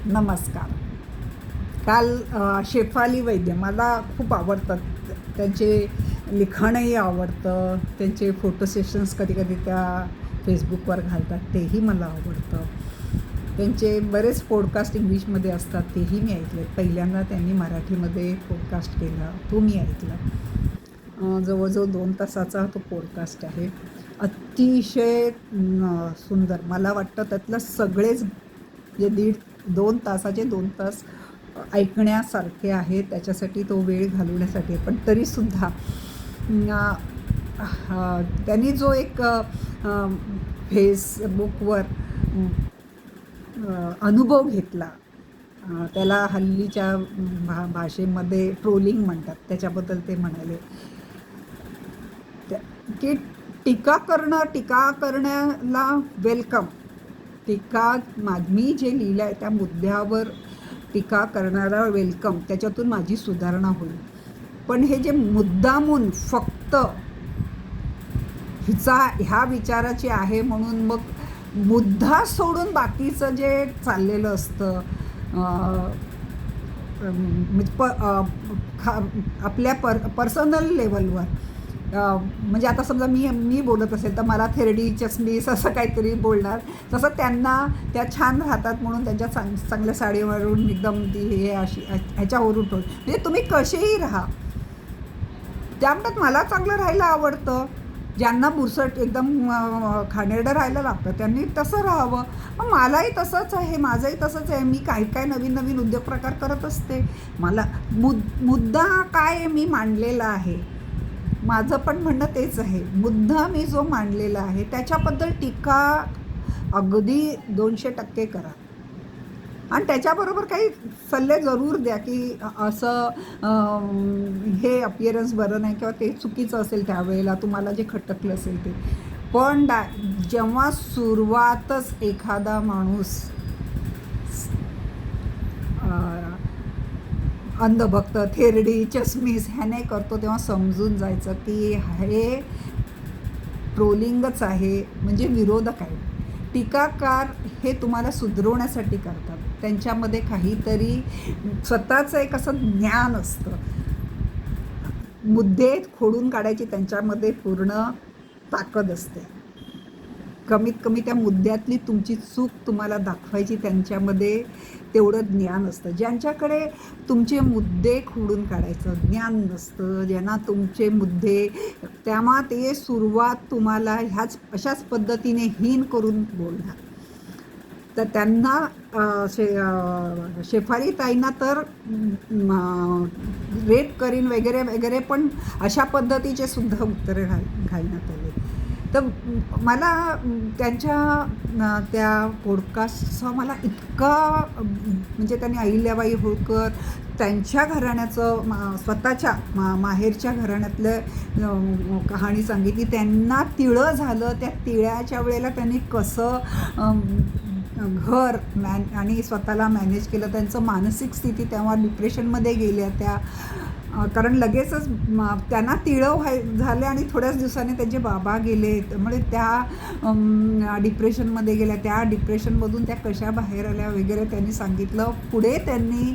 नमस्कार. काल शेफाली वैद्य मला खूप आवडतात. त्यांचे लिखाणही आवडतं. त्यांचे फोटो सेशन्स कधी-कधी त्या फेसबुकवर घालतात तेही मला आवडतं. त्यांचे बरेच पॉडकास्ट इंग्लिशमध्ये असतात तेही मी ऐकलेत. पहिल्यांदा त्यांनी मराठीमध्ये पॉडकास्ट केला, तो मी ऐकला. जवळजवळ 2 तासाचा तो पॉडकास्ट आहे. अतिशय सुंदर. मला वाटतं त्यातलं सगळेच जे 2 तासाचे 2 तास ऐकण्यासारखे आहे. त्याच्यासाठी तो वेळ घालवण्यासाठी. पण तरीसुद्धा त्यांनी जो एक फेसबुकवर अनुभव घेतला, त्याला हल्लीच्या भाषेमध्ये ट्रोलिंग म्हणतात, त्याच्याबद्दल ते म्हणाले की टीका करण्याला वेलकम. मी जे लिहिलं आहे त्या मुद्द्यावर टीका करणारा वेलकम, त्याच्यातून माझी सुधारणा होईल. पण हे जे मुद्दामून फक्त ह्या विचाराची आहे म्हणून मग मुद्दा सोडून बाकीचं जे चाललेलं असतं, आपल्या पर्सनल लेवलवर, म्हणजे आता समजा मी बोलत असेल तर मला थेरडी चष्मीस असं काहीतरी बोलणार, तसं त्यांना त्या छान राहतात म्हणून त्यांच्या चांगल्या साडीवरून एकदम ती हे अशी ह्याच्यावरून ठेवून, म्हणजे तुम्ही कसेही राहा. त्यामुळे मला चांगलं राहायला आवडतं. ज्यांना बुरसट एकदम खाणेरडं राहायला लागतं त्यांनी तसं राहावं. मग मलाही तसंच आहे, माझंही तसंच आहे. मी काही नवीन उद्योग प्रकार करत असते. मला मुद्दा काय मी मांडलेला आहे, माझं पण म्हणणं तेच आहे. मुद्दा मी जो मांडलेला आहे त्याच्याबद्दल टीका अगदी 200% करा. आणि त्याच्याबरोबर काही सल्ले जरूर द्या की असं हे अपिअरन्स बरं नाही किंवा ते चुकीचं असेल त्यावेळेला तुम्हाला जे खटकलं असेल ते. पण जेव्हा सुरुवातच एखादा माणूस अंधभक्त, थेरडी, चष्मीस ह्याने करतो तेव्हा समजून जायचं की हे ट्रोलिंगच आहे, म्हणजे विरोधक आहे. टीकाकार हे तुम्हाला सुधरवण्यासाठी करतात. त्यांच्यामध्ये काहीतरी स्वतःचं एक असं ज्ञान असतं. मुद्दे खोडून काढायची त्यांच्यामध्ये पूर्ण ताकद असते. कमीत कमी त्या मुद्द्यातली तुमची चूक तुम्हाला दाखवायची त्यांच्यामध्ये तेवढं ज्ञान असतं. ज्यांच्याकडे तुमचे मुद्दे खोडून काढायचं ज्ञान नसतं, ज्यांना तुमचे मुद्दे, तेव्हा ते सुरुवात तुम्हाला अशाच पद्धतीने हीन करून बोलणार. तर त्यांना शेफाली ताईंना तर रेप करीन वगैरे वगैरे, पण अशा पद्धतीचे सुद्धा उत्तरे घालण्यात आले. तर मला त्यांच्या त्या पॉडकास्टचा मला इतका, म्हणजे त्यांनी अहिल्याबाई होळकर त्यांच्या घराण्याचं, स्वतःच्या माहेरच्या घराण्यातलं कहाणी सांगितली. त्यांना तिळं झालं, त्या तिळाच्या वेळेला त्यांनी कसं घर आणि स्वतःला मॅनेज केलं. त्यांचं मानसिक स्थिती तेव्हा डिप्रेशनमध्ये गेल्या त्या, कारण लगेचच त्यांना तिळं झाले आणि थोड्याच दिवसांनी त्यांचे बाबा गेले. त्यामुळे त्या डिप्रेशनमध्ये गेल्या. त्या डिप्रेशनमधून त्या कशा बाहेर आल्या वगैरे त्यांनी सांगितलं. पुढे त्यांनी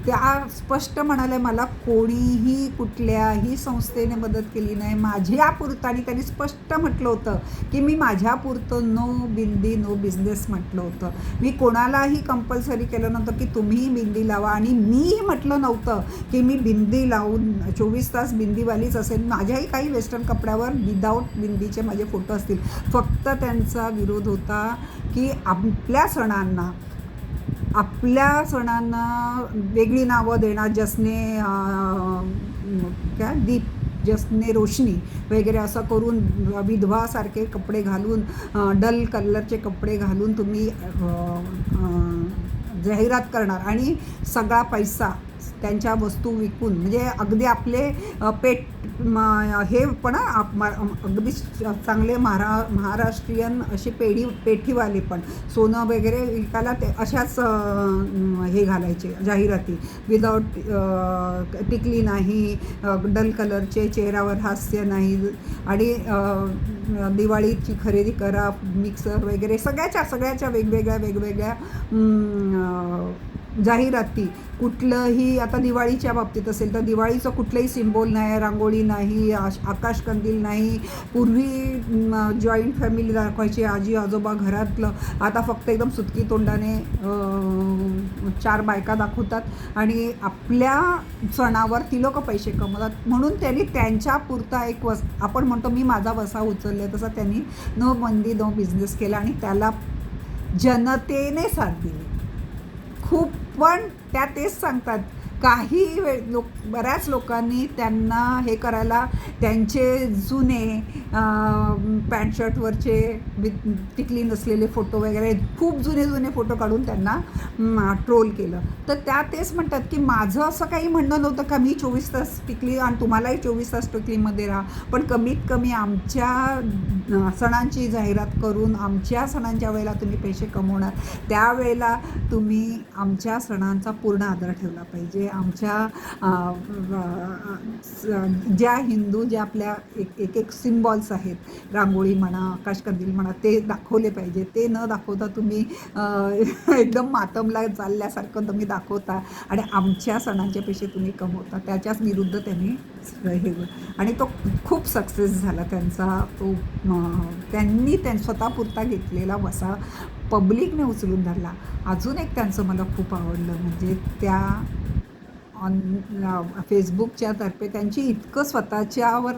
त्या स्पष्ट म्हणाले, मला कोणीही कुठल्याही संस्थेने मदत केली नाही, माझ्यापुरतं. आणि त्यांनी स्पष्ट म्हटलं होतं की मी माझ्यापुरतं, नो बिंदी नो बिझनेस म्हटलं होतं. मी कोणालाही कंपल्सरी केलं नव्हतं की तुम्हीही बिंदी लावा, आणि मीही म्हटलं नव्हतं की मी बिंदी लावून 24 तास बिंदीवालीच असेल. माझ्याही काही वेस्टर्न कपड्यावर विदाऊट बिंदीचे माझे फोटो असतील. फक्त त्यांचा विरोध होता की आपल्या सणांना वेगळी नावं देणार, जसने दीप, जसने रोशनी वगैरे असं करून, विधवासारखे कपडे घालून, डल कलरचे कपडे घालून तुम्ही जाहिरात करणार आणि सगळा पैसा त्यांच्या वस्तू विकून, म्हणजे अगदी आपले हे पण अगदी चांगले महाराष्ट्रीयन असे पेठीवाले पण सोनं वगैरे विकायला ते अशाच हे घालायचे जाहिराती, विदाऊट टिकली नाही, डल कलरचे, चेहऱ्यावर हास्य नाही, आणि दिवाळीची खरेदी करा, मिक्सर वगैरे सगळ्याच्या वेगवेगळ्या जाहिराती कुठलंही, आता दिवाळीच्या बाबतीत असेल तर दिवाळीचं कुठलंही सिम्बॉल नाही, रांगोळी नाही, आकाशकंदील नाही. पूर्वी जॉईंट फॅमिली दाखवायची, आजी आजोबा घरातलं. आता फक्त एकदम सुटकी तोंडाने 4 बायका दाखवतात आणि आपल्या सणावर ती लोकं पैसे कमवतात. म्हणून त्यांनी त्यांच्यापुरता एक आपण म्हणतो मी माझा वसा उचलला, तसा त्यांनी नो मंदी नो बिझनेस केला आणि त्याला जनतेने साथ दिली खूप. पण त्या तेच सांगतात, काही बऱ्याच लोकांनी त्यांना हे करायला त्यांचे जुने पॅन्ट शर्टवरचे टिकली नसलेले फोटो वगैरे खूप जुने फोटो काढून त्यांना ट्रोल केलं. तर त्या तेच म्हणतात की माझं असं काही म्हणणं नव्हतं का मी 24 तास टिकली आणि तुम्हालाही 24 तास टिकलीमध्ये राहा, पण कमीत कमी आमच्या सणांची जाहिरात करून आमच्या सणांच्या वेळेला तुम्ही पैसे कमवणार, त्यावेळेला तुम्ही आमच्या सणांचा पूर्ण आदर ठेवला पाहिजे. आमच्या ज्या हिंदू ज्या आपल्या एक सिम्बॉल्स आहेत, रांगोळी म्हणा, आकाशकंदील म्हणा, ते दाखवले पाहिजे. ते न दाखवता तुम्ही एकदम मातमला चालल्यासारखं तुम्ही दाखवता आणि आमच्या सणांचे पैसे तुम्ही कमवता. त्याच्याच विरुद्ध त्यांनी हे, आणि तो खूप सक्सेस झाला त्यांचा. तो त्यांनी स्वतःपुरता घेतलेला वसा पब्लिकने उचलून धरला. अजून एक त्यांचं मला खूप आवडलं, म्हणजे त्या फेसबुकच्या तर्फे त्यांची इतकं स्वतःच्यावर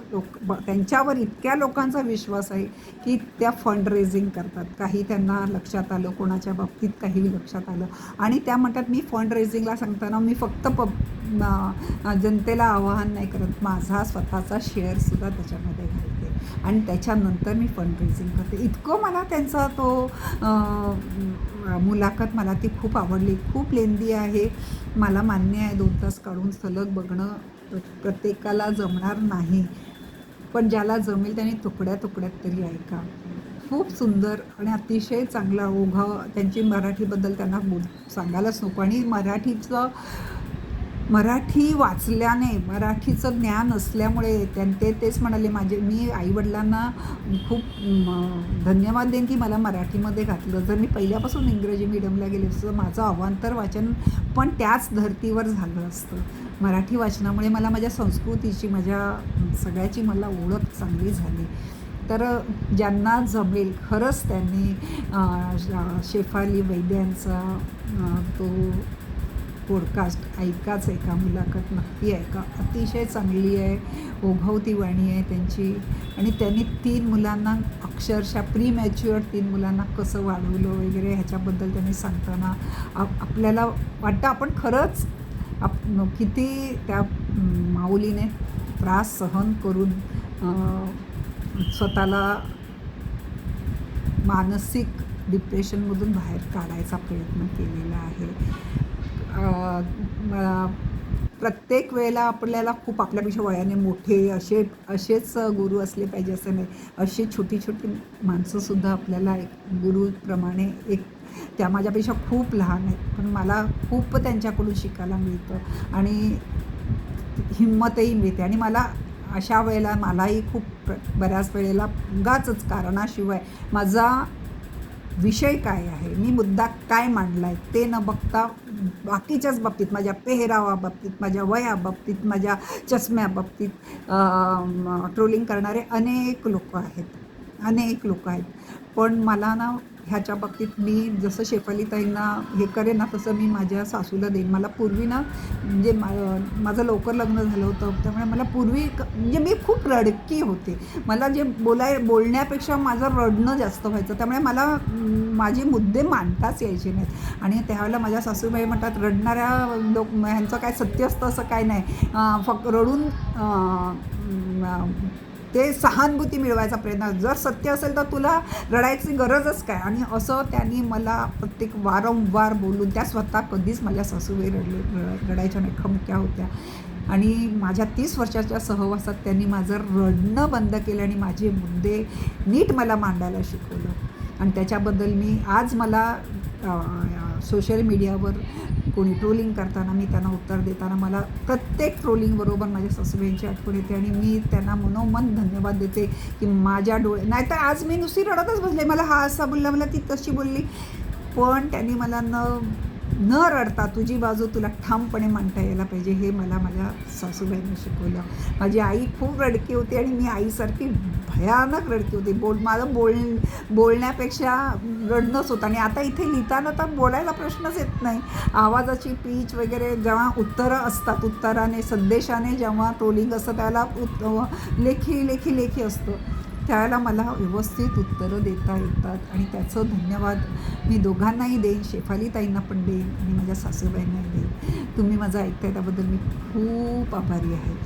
त्यांच्यावर इतक्या लोकांचा विश्वास आहे की त्या फंड रेझिंग करतात. काही त्यांना लक्षात आलं, कोणाच्या बाबतीत काही लक्षात आलं, आणि त्या म्हणतात मी फंड रेझिंगला सांगताना मी फक्त जनतेला आवाहन नाही करत, माझा स्वतःचा शेअरसुद्धा त्याच्यामध्ये घालते आणि त्याच्यानंतर मी फंड रेझिंग करते. इतकं मला त्यांचा तो मुलाखत मला ती खूप आवडली. खूप लेंदी आहे, मला मान्य आहे 2 तास काढून सलग बघणं प्रत्येकाला जमणार नाही, पण ज्याला जमेल त्याने तुकड्या तुकड्यात तरी ऐका. खूप सुंदर आणि अतिशय चांगला ओघ त्यांची मराठीबद्दल त्यांना सांगायलाच नको. आणि मराठी वाचल्याने, मराठीचं ज्ञान असल्यामुळे तेच म्हणाले, मी आईवडिलांना खूप धन्यवाद देईन की मला मराठीमध्ये घातलं. जर मी पहिल्यापासून इंग्रजी मीडियमला गेले असतं माझं अवांतर वाचन पण त्याच धर्तीवर झालं असतं. मराठी वाचनामुळे मला माझ्या संस्कृतीची, माझ्या सगळ्याची मला ओळख चांगली झाली. तर ज्यांना जमेल खरंच त्यांनी शेफाली वैद्यांचा तो पॉडकास्ट ऐकाच, एका मुलाखत नक्की ऐका. अतिशय चांगली आहे, ओघवती वाणी आहे त्यांची. आणि त्यांनी 3 मुलांना अक्षरशः प्रीमॅच्युअर 3 मुलांना कसं वाढवलं वगैरे ह्याच्याबद्दल त्यांनी सांगताना आपल्याला वाटतं आपण खरंच किती त्या माऊलीने त्रास सहन करून स्वतःला मानसिक डिप्रेशनमधून बाहेर काढायचा प्रयत्न केलेला आहे. प्रत्येक वेळेला आपल्याला खूप आपल्यापेक्षा वयाने मोठे असेच गुरु असले पाहिजे असं नाही. अशी छोटी छोटी माणसंसुद्धा आपल्याला एक गुरुप्रमाणे त्या माझ्यापेक्षा खूप लहान आहेत, पण मला खूप त्यांच्याकडून शिकायला मिळतं आणि हिंमतही मिळते. आणि मला अशा वेळेला मलाही खूप बऱ्याच वेळेला उगाचच कारणाशिवाय माझा विषय काय आहे, मी मुद्दा काय मांडला आहे ते न बघता बाकीच्याच बाबतीत, माझ्या पेहरावाबाबतीत, माझ्या वयाबाबतीत, माझ्या चष्म्याबाबतीत ट्रोलिंग करणारे अनेक लोक आहेत. पण मला ना ह्याच्या बाबतीत मी जसं शेफालीताईंना हे करेन ना तसं मी माझ्या सासूला देईन. मला पूर्वी ना म्हणजे माझं लवकर लग्न झालं होतं, त्यामुळे मला पूर्वी म्हणजे मी खूप रडकी होते. मला जे बोलण्यापेक्षा माझं रडणं जास्त व्हायचं, त्यामुळे मला माझे मुद्दे मांडताच यायचे नाहीत. आणि त्यावेळेला माझ्या सासूबाई म्हणतात रडणाऱ्या ह्यांचं काय सत्य असतं असं काय नाही, फक्त रडून ते सहानुभूती मिळवायचा प्रयत्न, जर सत्य असेल तर तुला रडायची गरजच काय. आणि असं त्यांनी मला वारंवार बोलून, त्या स्वतः कधीच माझ्या सासूबाई रडायच्या नाही, खमक्या होत्या. आणि माझ्या 30 वर्षाच्या सहवासात त्यांनी माझं रडणं बंद केलं आणि माझे मुद्दे नीट मला मांडायला शिकवलं. आणि त्याच्याबद्दल आज मला सोशल मीडियावर कोणी ट्रोलिंग करताना मी त्यांना उत्तर देताना मला प्रत्येक ट्रोलिंगबरोबर माझ्या सासूबाईंची आठवण येते आणि मी त्यांना मनोमन धन्यवाद देते की माझ्या नाहीतर आज मी नुसती रडतच बसले, मला हा असा बोलला, मला ती तशी बोलली, पण त्यांनी मला न रडता तुझी बाजू तुला ठामपणे मांडता यायला पाहिजे, हे मला माझ्या सासूबाईंनी शिकवलं. माझी आई खूप रडकी होती आणि मी आईसारखी भयानक रडकी होती. माझं बोलण्यापेक्षा रडणंच होतं. आणि आता इथे लिहिताना तर बोलायला प्रश्नच येत नाही. आवाजाची पीच वगैरे जेव्हा उत्तरं असतात, उत्तराने संदेशाने जेव्हा ट्रोलिंग असतं त्याला लेखी लेखी लेखी असतं, त्यावेळेला मला व्यवस्थित उत्तरं देता येतात. आणि त्याचं धन्यवाद मी दोघांनाही देईन, शेफालीताईंना पण देईन आणि माझ्या सासूबाईंनाही देईन. तुम्ही माझं ऐकताय त्याबद्दल मी खूप आभारी आहे.